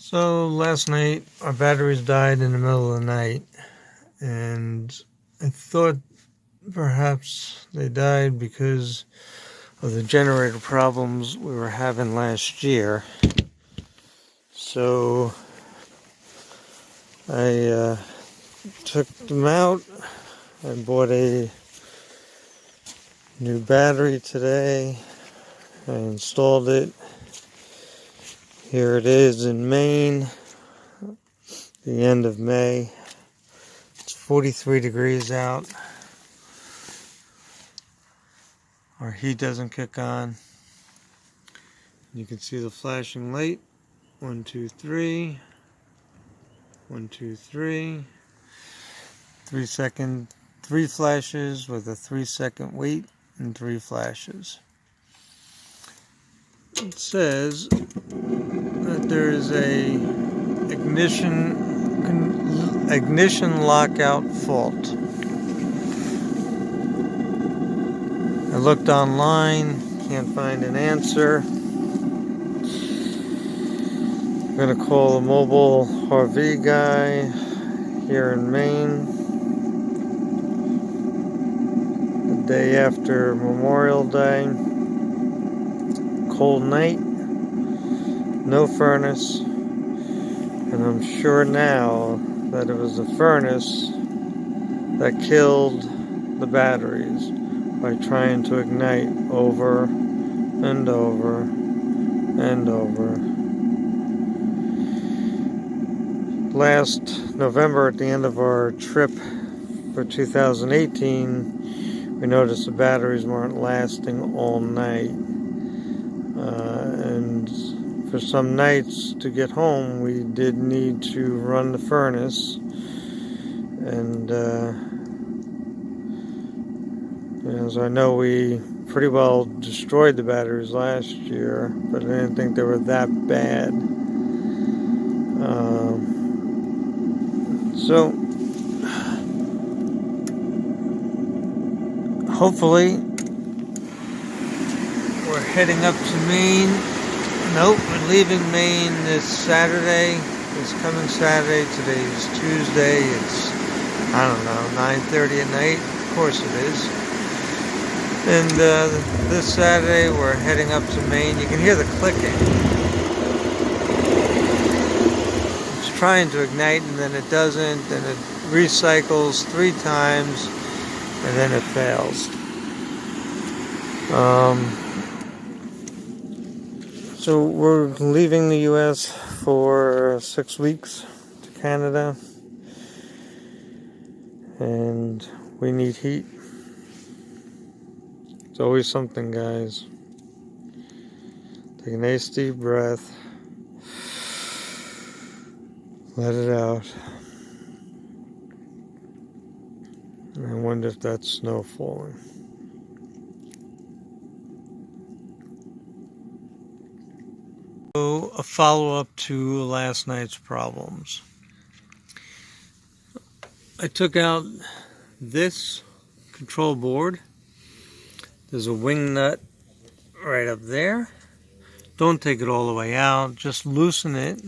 So last night our batteries died in the middle of the night, and I thought perhaps they died because of the generator problems we were having last year. So I took them out. I bought a new battery today. I installed it. Here it is in Maine, the end of May. It's 43 degrees out. Our heat doesn't kick on. You can see the flashing light. 1, 2, 3. 1, 2, 3. 3 second, 3 flashes with a 3-second wait and 3 flashes. It says that there is a ignition lockout fault. I looked online, can't find an answer. I'm going to call a mobile RV guy here in Maine. The day after Memorial Day. Cold night. No furnace. And I'm sure now that it was the furnace that killed the batteries by trying to ignite over and over and over. Last November, at the end of our trip for 2018, we noticed the batteries weren't lasting all night. And for some nights to get home, we did need to run the furnace. And as I know, we pretty well destroyed the batteries last year, but I didn't think they were that bad. So hopefully we're heading up to Maine. Nope, we're leaving Maine this Saturday. This coming Saturday. Today's Tuesday. It's, I don't know, 9:30 at night. Of course it is. And this Saturday we're heading up to Maine. You can hear the clicking. It's trying to ignite and then it doesn't, and it recycles 3 times and then it fails. So we're leaving the U.S. for 6 weeks to Canada, and we need heat. It's always something, guys. Take a nice deep breath. Let it out. And I wonder if that's snow falling. So, a follow-up to last night's problems. I took out this control board. There's a wing nut right up there. Don't take it all the way out, just loosen it.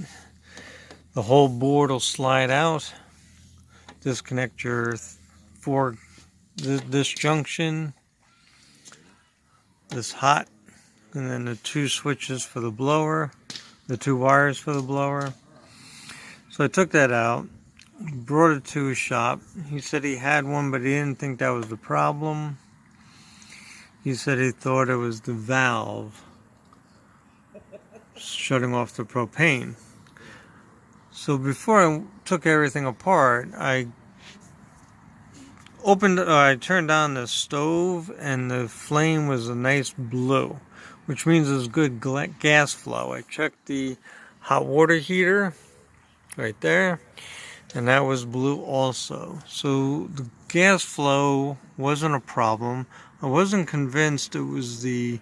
The whole board will slide out. Disconnect your this junction, this hot, and then the 2 switches for the blower, the 2 wires for the blower. So I took that out, brought it to his shop. He said he had one, but he didn't think that was the problem. He said he thought it was the valve shutting off the propane. So before I took everything apart, I turned on the stove, and the flame was a nice blue, which means there's good gas flow. I checked the hot water heater right there, and that was blue also. So the gas flow wasn't a problem. I wasn't convinced it was the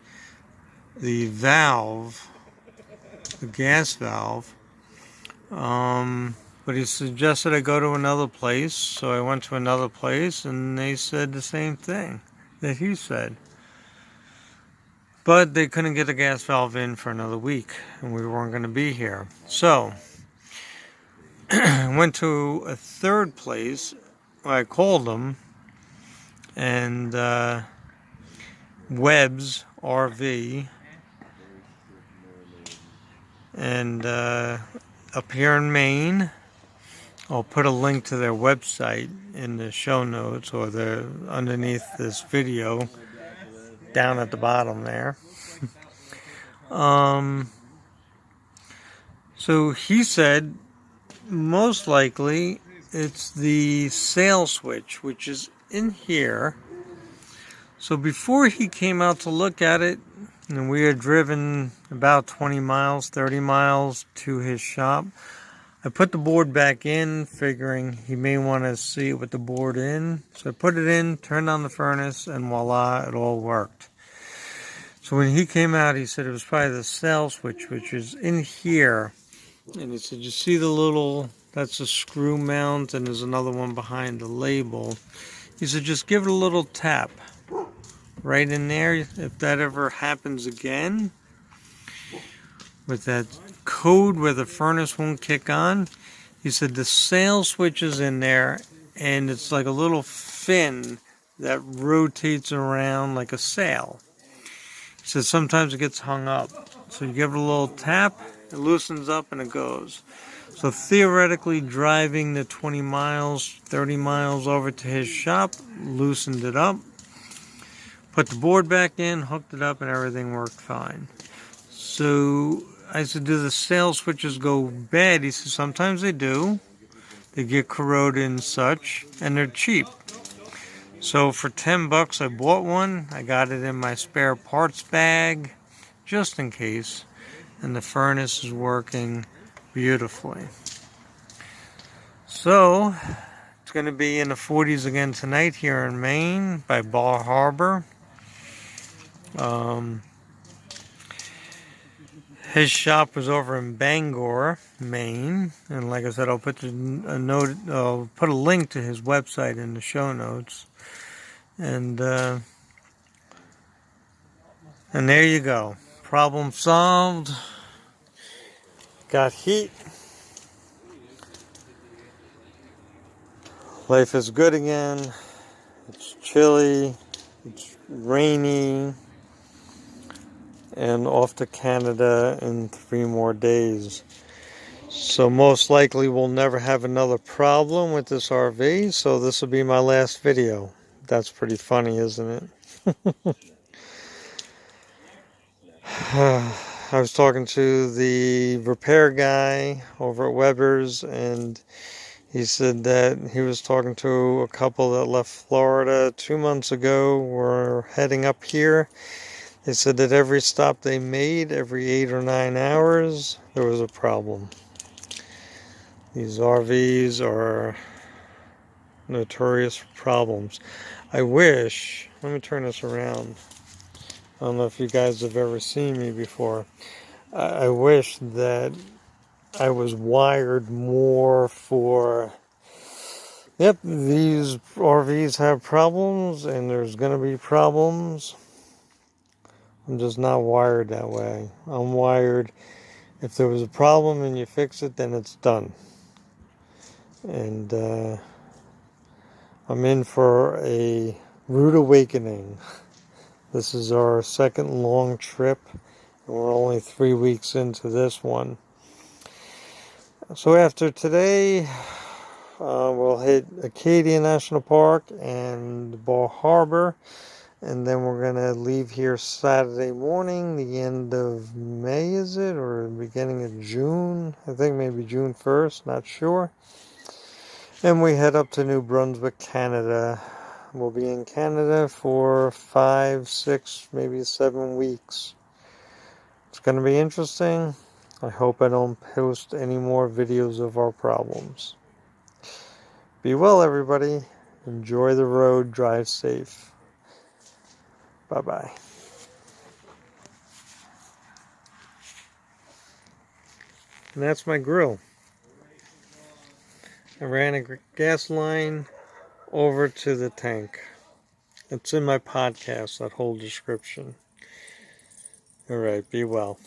valve, the gas valve. But he suggested I go to another place, so I went to another place, and they said the same thing that he said. But they couldn't get the gas valve in for another week, and we weren't going to be here. So Went to a third place. I called them, and Webb's RV, and up here in Maine. I'll put a link to their website in the show notes or underneath this video down at the bottom there. So he said most likely it's the sail switch, which is in here. So before he came out to look at it, and we had driven about 20 miles, 30 miles to his shop, I put the board back in, figuring he may want to see it with the board in. So I put it in, turned on the furnace, and voila, it all worked. So when he came out, he said it was probably the sail switch, which is in here. And he said, you see the little, that's a screw mount, and there's another one behind the label. He said, just give it a little tap right in there. If that ever happens again, with that code where the furnace won't kick on, he said the sail switch is in there, and it's like a little fin that rotates around like a sail. He said sometimes it gets hung up. So you give it a little tap, it loosens up, and it goes. So theoretically, driving the 20 miles, 30 miles over to his shop, loosened it up, put the board back in, hooked it up, and everything worked fine. So I said, do the sail switches go bad? He said, sometimes they do. They get corroded and such, and they're cheap. So for $10 I bought one. I got it in my spare parts bag, just in case. And the furnace is working beautifully. So it's going to be in the 40s again tonight here in Maine by Bar Harbor. His shop was over in Bangor, Maine, and like I said, I'll put I'll put a link to his website in the show notes, and there you go. Problem solved. Got heat. Life is good again. It's chilly. It's rainy. And off to Canada in 3 more days. So most likely we'll never have another problem with this RV, so this will be my last video. That's pretty funny, isn't it? I was talking to the repair guy over at Weber's, and he said that he was talking to a couple that left Florida 2 months ago, were heading up here. They said that every stop they made, every 8 or 9 hours, there was a problem. These RVs are notorious for problems. I wish, let me turn this around. I don't know if you guys have ever seen me before. I wish that I was wired more for, yep, these RVs have problems and there's going to be problems. I'm just not wired that way. I'm wired, if there was a problem and you fix it, then it's done. And I'm in for a rude awakening. This is our second long trip, and we're only 3 weeks into this one. So after today, we'll hit Acadia National Park and Bar Harbor. And then we're going to leave here Saturday morning, the end of May, is it? Or the beginning of June? I think maybe June 1st, not sure. And we head up to New Brunswick, Canada. We'll be in Canada for 5, 6, maybe 7 weeks. It's going to be interesting. I hope I don't post any more videos of our problems. Be well, everybody. Enjoy the road. Drive safe. Bye-bye. And that's my grill. I ran a gas line over to the tank. It's in my podcast, that whole description. All right, be well.